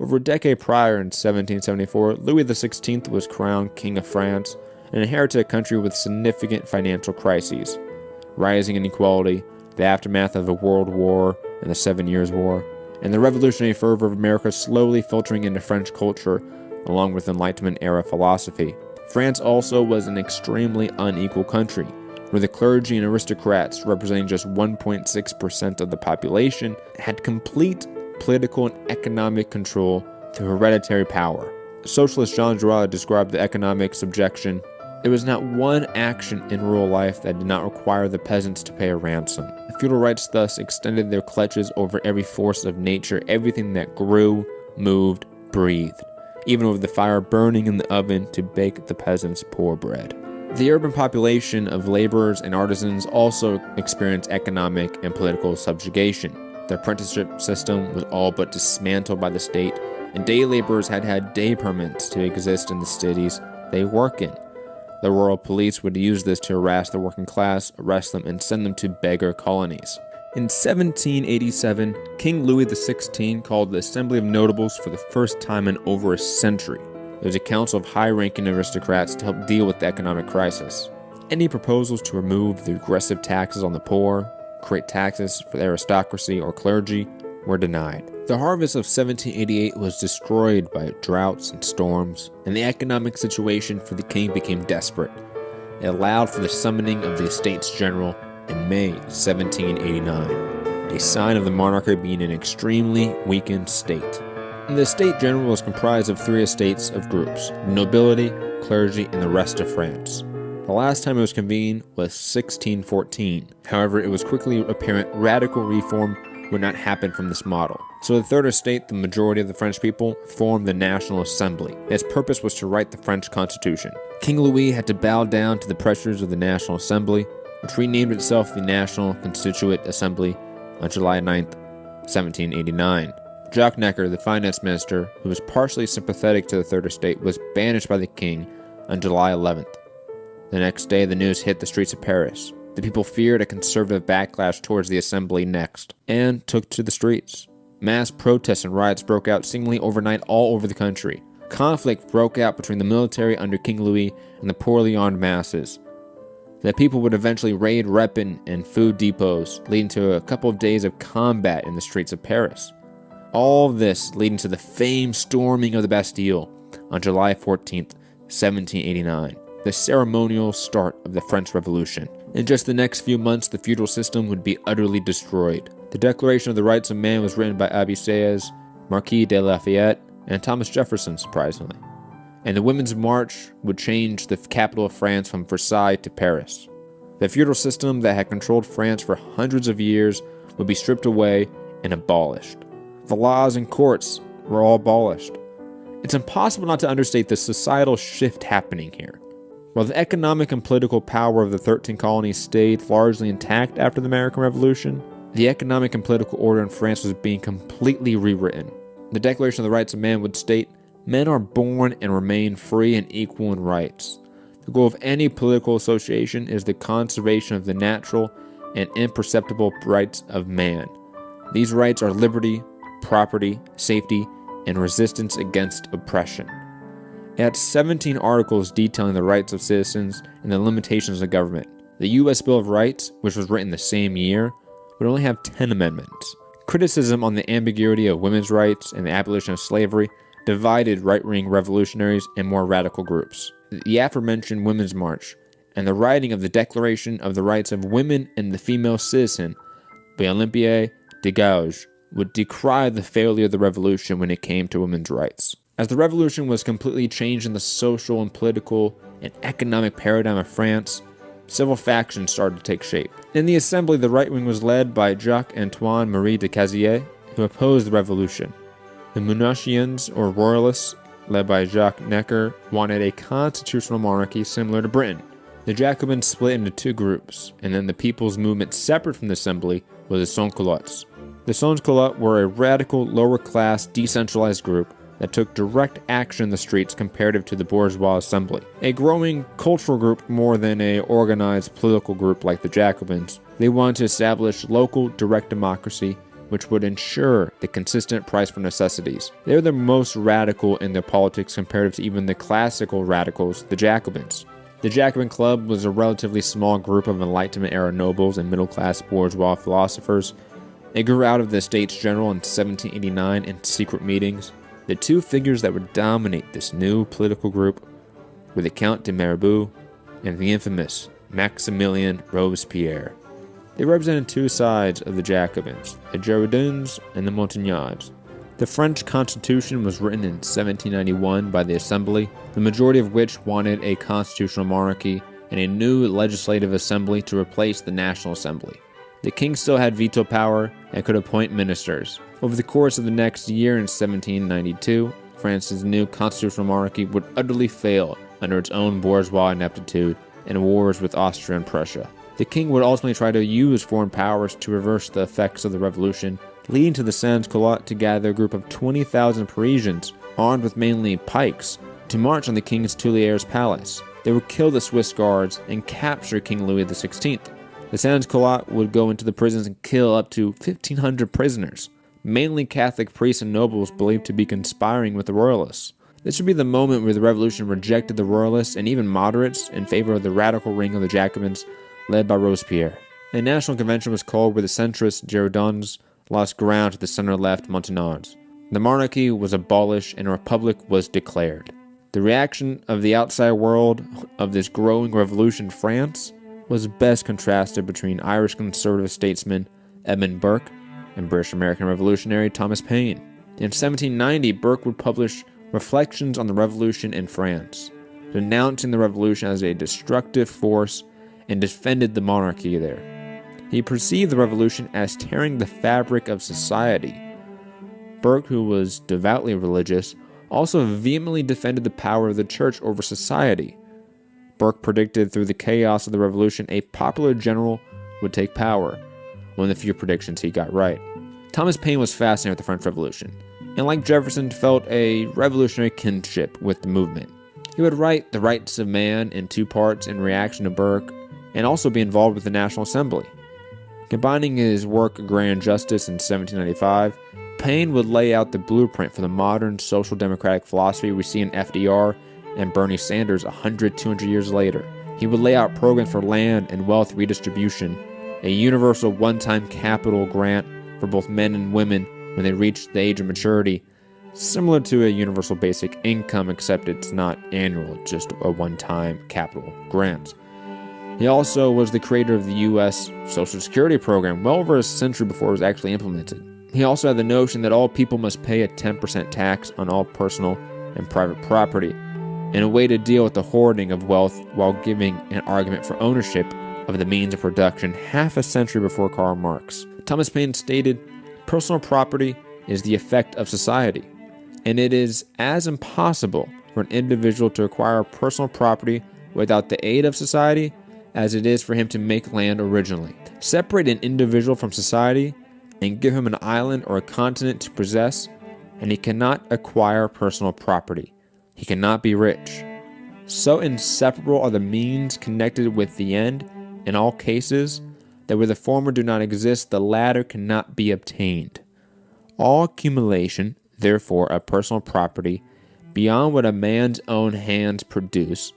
Over a decade prior, in 1774, Louis XVI was crowned King of France and inherited a country with significant financial crises, rising inequality, the aftermath of a world war and the 7 Years' War, and the revolutionary fervor of America slowly filtering into French culture, along with Enlightenment-era philosophy. France also was an extremely unequal country, where the clergy and aristocrats, representing just 1.6% of the population, had complete political and economic control through hereditary power. Socialist Jean Girard described the economic subjection. There was not one action in rural life that did not require the peasants to pay a ransom. The feudal rights thus extended their clutches over every force of nature, everything that grew, moved, breathed, even over the fire burning in the oven to bake the peasants' poor bread. The urban population of laborers and artisans also experienced economic and political subjugation. The apprenticeship system was all but dismantled by the state, and day laborers had day permits to exist in the cities they work in. The royal police would use this to harass the working class, arrest them, and send them to beggar colonies. In 1787, King Louis XVI called the Assembly of Notables for the first time in over a century. It was a council of high-ranking aristocrats to help deal with the economic crisis. Any proposals to remove the regressive taxes on the poor, create taxes for the aristocracy or clergy, were denied. The harvest of 1788 was destroyed by droughts and storms, and the economic situation for the king became desperate. It allowed for the summoning of the Estates General in May 1789, a sign of the monarchy being in an extremely weakened state. The Estate General was comprised of 3 estates of groups: nobility, clergy, and the rest of France. The last time it was convened was 1614. However, it was quickly apparent radical reform would not happen from this model. So the Third Estate, the majority of the French people, formed the National Assembly. Its purpose was to write the French Constitution. King Louis had to bow down to the pressures of the National Assembly, which renamed itself the National Constituent Assembly on July 9, 1789. Jacques Necker, the finance minister, who was partially sympathetic to the Third Estate, was banished by the king on July 11th. The next day, the news hit the streets of Paris. The people feared a conservative backlash towards the assembly next, and took to the streets. Mass protests and riots broke out seemingly overnight all over the country. Conflict broke out between the military under King Louis and the poorly armed masses. The people would eventually raid weapon and food depots, leading to a couple of days of combat in the streets of Paris. All this leading to the famed storming of the Bastille on July 14th, 1789, the ceremonial start of the French Revolution. In just the next few months, the feudal system would be utterly destroyed. The Declaration of the Rights of Man was written by Abbé Sieyès, Marquis de Lafayette, and Thomas Jefferson, surprisingly. And the Women's March would change the capital of France from Versailles to Paris. The feudal system that had controlled France for hundreds of years would be stripped away and abolished. The laws and courts were all abolished. It's impossible not to understate the societal shift happening here. While the economic and political power of the 13 colonies stayed largely intact after the American Revolution, the economic and political order in France was being completely rewritten. The Declaration of the Rights of Man would state, "Men are born and remain free and equal in rights. The goal of any political association is the conservation of the natural and imperceptible rights of man. These rights are liberty, property, safety, and resistance against oppression." It had 17 articles detailing the rights of citizens and the limitations of government. The U.S. Bill of Rights, which was written the same year, would only have 10 amendments. Criticism on the ambiguity of women's rights and the abolition of slavery divided right-wing revolutionaries and more radical groups. The aforementioned Women's March and the writing of the Declaration of the Rights of Women and the Female Citizen by Olympie de Gouges would decry the failure of the revolution when it came to women's rights. As the revolution was completely changing the social and political and economic paradigm of France, several factions started to take shape. In the assembly, the right wing was led by Jacques-Antoine Marie de Cazzier, who opposed the revolution. The Monarchians, or royalists, led by Jacques Necker, wanted a constitutional monarchy similar to Britain. The Jacobins split into 2 groups, and then the people's movement separate from the assembly was the Sans-Culottes. The Sans-Culottes were a radical, lower-class, decentralized group that took direct action in the streets comparative to the bourgeois assembly. A growing cultural group more than an organized political group like the Jacobins, they wanted to establish local direct democracy which would ensure the consistent price for necessities. They were the most radical in their politics compared to even the classical radicals, the Jacobins. The Jacobin Club was a relatively small group of Enlightenment-era nobles and middle-class bourgeois philosophers. It grew out of the States General in 1789 in secret meetings. The two figures that would dominate this new political group were the Count de Mirabeau and the infamous Maximilien Robespierre. They represented two sides of the Jacobins, the Girondins and the Montagnards. The French Constitution was written in 1791 by the Assembly, the majority of which wanted a constitutional monarchy and a new legislative assembly to replace the National Assembly. The king still had veto power and could appoint ministers. Over the course of the next year in 1792, France's new constitutional monarchy would utterly fail under its own bourgeois ineptitude and wars with Austria and Prussia. The king would ultimately try to use foreign powers to reverse the effects of the revolution, leading to the sans-culottes to gather a group of 20,000 Parisians, armed with mainly pikes, to march on the king's Tuileries palace. They would kill the Swiss guards and capture King Louis XVI. The sans-culottes would go into the prisons and kill up to 1,500 prisoners, mainly Catholic priests and nobles believed to be conspiring with the royalists. This would be the moment where the revolution rejected the royalists and even moderates in favor of the radical ring of the Jacobins, led by Robespierre. A national convention was called where the centrist Girondins lost ground to the center-left Montagnards. The monarchy was abolished and a republic was declared. The reaction of the outside world of this growing revolution in France was best contrasted between Irish conservative statesman Edmund Burke and British American revolutionary Thomas Paine. In 1790, Burke would publish Reflections on the Revolution in France, denouncing the revolution as a destructive force and defended the monarchy there. He perceived the revolution as tearing the fabric of society. Burke, who was devoutly religious, also vehemently defended the power of the church over society. Burke predicted through the chaos of the revolution a popular general would take power, one of the few predictions he got right. Thomas Paine was fascinated with the French Revolution, and like Jefferson felt a revolutionary kinship with the movement. He would write The Rights of Man in two parts in reaction to Burke, and also be involved with the National Assembly. Combining his work Agrarian Justice in 1795, Paine would lay out the blueprint for the modern social democratic philosophy we see in FDR and Bernie Sanders 100, 200 years later. He would lay out programs for land and wealth redistribution, a universal one-time capital grant for both men and women when they reach the age of maturity, similar to a universal basic income, except it's not annual, it's just a one-time capital grant. He also was the creator of the U.S. Social Security program well over a century before it was actually implemented. He also had the notion that all people must pay a 10% tax on all personal and private property, in a way to deal with the hoarding of wealth while giving an argument for ownership of the means of production half a century before Karl Marx. Thomas Paine stated, "Personal property is the effect of society, and it is as impossible for an individual to acquire personal property without the aid of society as it is for him to make land originally. Separate an individual from society and give him an island or a continent to possess, and he cannot acquire personal property. He cannot be rich. So inseparable are the means connected with the end in all cases, that where the former do not exist, the latter cannot be obtained. All accumulation, therefore, of personal property, beyond what a man's own hands produce,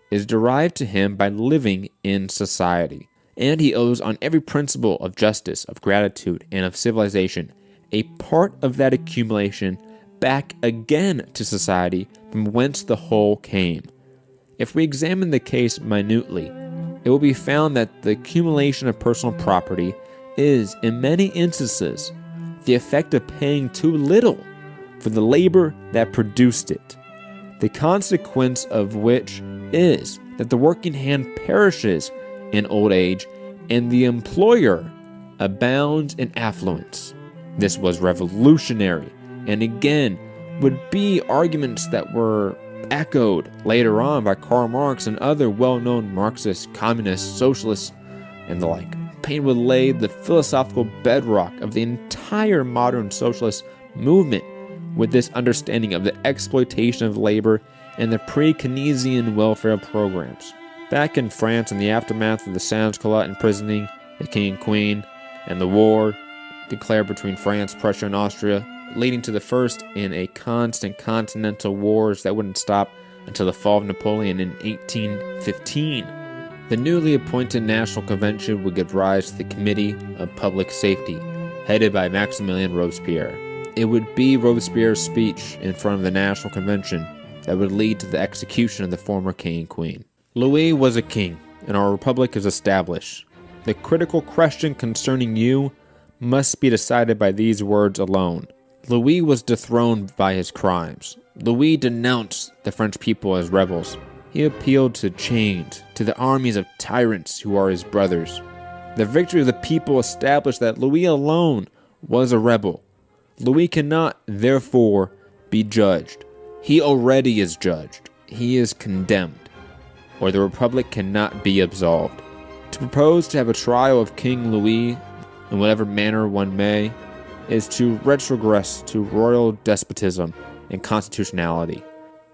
is derived to him by living in society, and he owes on every principle of justice, of gratitude, and of civilization a part of that accumulation back again to society from whence the whole came. If we examine the case minutely, it will be found that the accumulation of personal property is, in many instances, the effect of paying too little for the labor that produced it, the consequence of which is that the working hand perishes in old age and the employer abounds in affluence. This was revolutionary, and again would be arguments that were echoed later on by Karl Marx and other well-known Marxists, communists, socialists, and the like. Paine would lay the philosophical bedrock of the entire modern socialist movement with this understanding of the exploitation of labor and the pre-Keynesian welfare programs. Back in France, in the aftermath of the sans-culotte imprisoning the king and queen and the war, declared between France, Prussia, and Austria, leading to the first in a constant continental wars that wouldn't stop until the fall of Napoleon in 1815. The newly appointed National Convention would give rise to the Committee of Public Safety, headed by Maximilien Robespierre. It would be Robespierre's speech in front of the National Convention that would lead to the execution of the former king and queen. Louis was a king, and our republic is established. The critical question concerning you must be decided by these words alone. Louis was dethroned by his crimes. Louis denounced the French people as rebels. He appealed to change, to the armies of tyrants who are his brothers. The victory of the people established that Louis alone was a rebel. Louis cannot, therefore, be judged. He already is judged. He is condemned, or the republic cannot be absolved. To propose to have a trial of King Louis, in whatever manner one may, is to retrogress to royal despotism and constitutionality.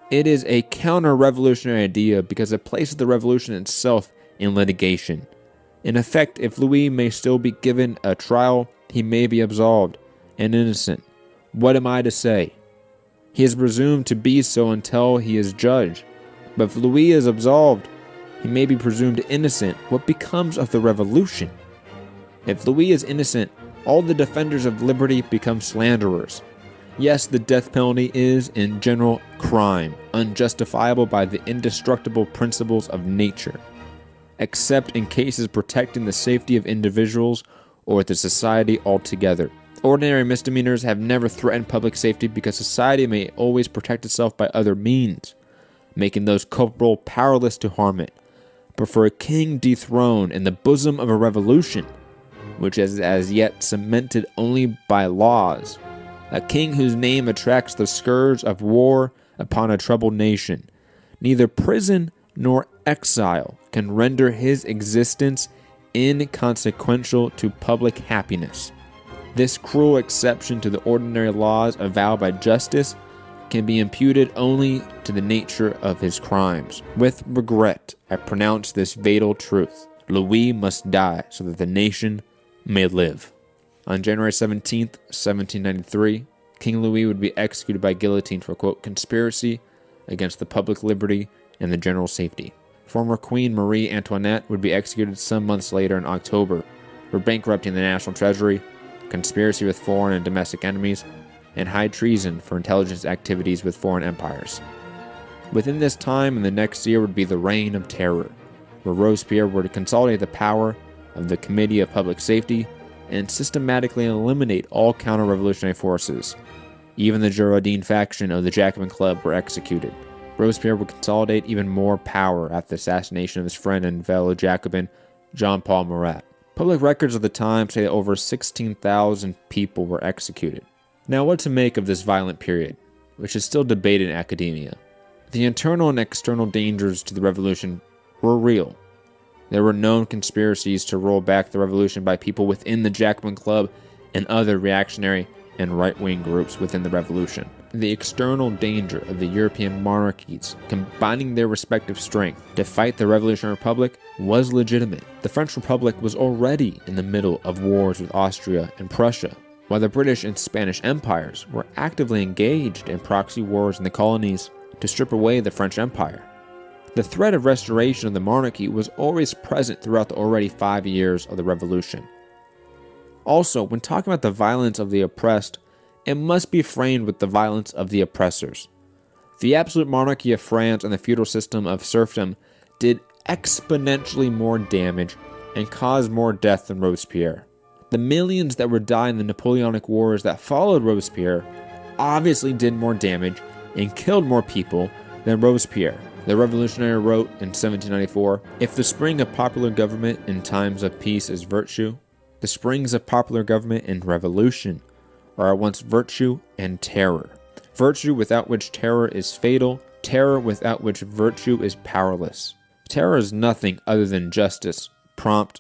It is a counter-revolutionary idea because it places the revolution itself in litigation. In effect, if Louis may still be given a trial, he may be absolved and innocent. What am I to say? He is presumed to be so until he is judged. But if Louis is absolved, he may be presumed innocent. What becomes of the revolution? If Louis is innocent, all the defenders of liberty become slanderers. Yes, the death penalty is, in general, crime, unjustifiable by the indestructible principles of nature, except in cases protecting the safety of individuals or the society altogether. Ordinary misdemeanors have never threatened public safety because society may always protect itself by other means, making those culpable powerless to harm it. But for a king dethroned in the bosom of a revolution, which is as yet cemented only by laws, a king whose name attracts the scourge of war upon a troubled nation, neither prison nor exile can render his existence inconsequential to public happiness. This cruel exception to the ordinary laws avowed by justice can be imputed only to the nature of his crimes. With regret, I pronounce this fatal truth. Louis must die so that the nation may live. On January 17th, 1793, King Louis would be executed by guillotine for, quote, conspiracy against the public liberty and the general safety. Former Queen Marie Antoinette would be executed some months later in October for bankrupting the national treasury, conspiracy with foreign and domestic enemies, and high treason for intelligence activities with foreign empires. Within this time and the next year would be the Reign of Terror, where Robespierre were to consolidate the power of the Committee of Public Safety and systematically eliminate all counter-revolutionary forces. Even the Girondin faction of the Jacobin Club were executed. Robespierre would consolidate even more power after the assassination of his friend and fellow Jacobin, Jean-Paul Marat. Public records of the time say that over 16,000 people were executed. Now, what to make of this violent period, which is still debated in academia? The internal and external dangers to the revolution were real. There were known conspiracies to roll back the revolution by people within the Jacobin Club and other reactionary and right-wing groups within the revolution. The external danger of the European monarchies combining their respective strength to fight the Revolutionary Republic was legitimate. The French Republic was already in the middle of wars with Austria and Prussia, while the British and Spanish empires were actively engaged in proxy wars in the colonies to strip away the French Empire. The threat of restoration of the monarchy was always present throughout the already 5 years of the Revolution. Also, when talking about the violence of the oppressed, it must be framed with the violence of the oppressors. The absolute monarchy of France and the feudal system of serfdom did exponentially more damage and caused more death than Robespierre. The millions that were dying in the Napoleonic Wars that followed Robespierre obviously did more damage and killed more people than Robespierre. The revolutionary wrote in 1794, "If the spring of popular government in times of peace is virtue, the springs of popular government in revolution are at once virtue and terror. Virtue without which terror is fatal, terror without which virtue is powerless. Terror is nothing other than justice, prompt,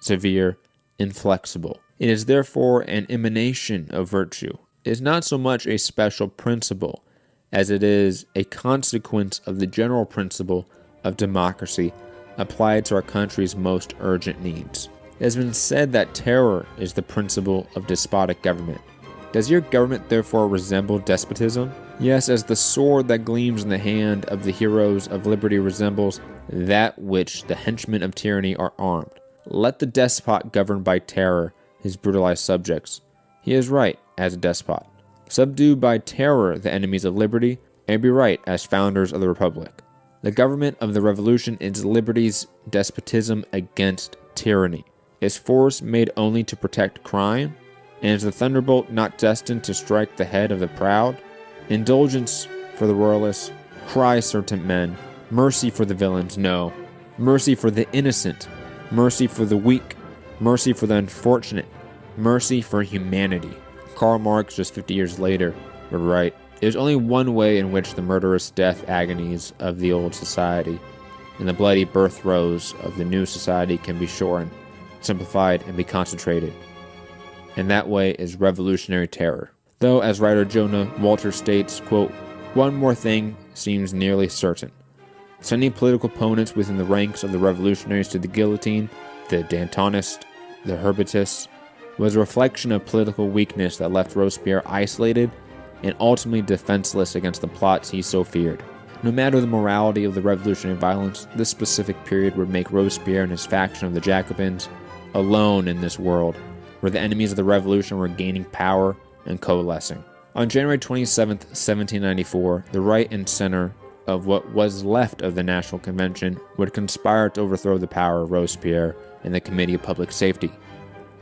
severe, inflexible. It is therefore an emanation of virtue. It is not so much a special principle as it is a consequence of the general principle of democracy applied to our country's most urgent needs. It has been said that terror is the principle of despotic government. Does your government therefore resemble despotism? Yes, as the sword that gleams in the hand of the heroes of liberty resembles that which the henchmen of tyranny are armed. Let the despot govern by terror his brutalized subjects. He is right as a despot. Subdue by terror the enemies of liberty, and be right as founders of the republic. The government of the revolution is liberty's despotism against tyranny. Is force made only to protect crime? And is the thunderbolt not destined to strike the head of the proud? Indulgence for the royalists, cry certain men. Mercy for the villains, no. Mercy for the innocent. Mercy for the weak. Mercy for the unfortunate. Mercy for humanity. Karl Marx, just 50 years later, would write, "There's only one way in which the murderous death agonies of the old society and the bloody birth throes of the new society can be shortened, simplified, and be concentrated. And that way is revolutionary terror." Though, as writer Jonah Walter states, quote, "One more thing seems nearly certain. Sending political opponents within the ranks of the revolutionaries to the guillotine, the Dantonists, the Herbatists, was a reflection of political weakness that left Robespierre isolated and ultimately defenseless against the plots he so feared. No matter the morality of the revolutionary violence, this specific period would make Robespierre and his faction of the Jacobins alone in this world, where the enemies of the revolution were gaining power and coalescing." On January 27, 1794, the right and center of what was left of the National Convention would conspire to overthrow the power of Robespierre and the Committee of Public Safety.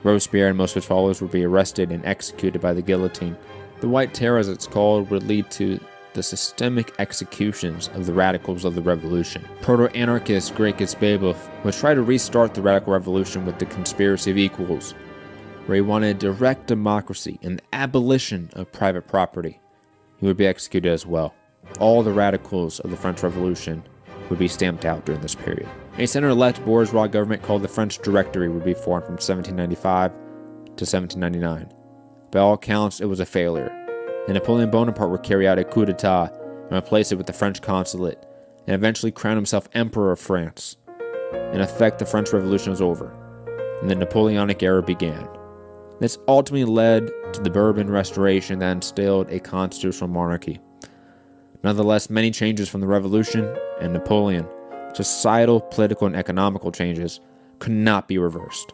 Robespierre and most of his followers would be arrested and executed by the guillotine. The White Terror, as it's called, would lead to the systemic executions of the radicals of the revolution. Proto-anarchist Gracchus Babeuf would try to restart the radical revolution with the conspiracy of equals, where he wanted direct democracy and the abolition of private property. He would be executed as well. All the radicals of the French Revolution would be stamped out during this period. A center-left bourgeois government called the French Directory would be formed from 1795 to 1799. By all accounts, it was a failure, and Napoleon Bonaparte would carry out a coup d'etat and replace it with the French consulate, and eventually crown himself Emperor of France. In effect, the French Revolution was over, and the Napoleonic era began. This ultimately led to the Bourbon Restoration that instilled a constitutional monarchy. Nonetheless, many changes from the Revolution and Napoleon, societal, political, and economical changes, could not be reversed.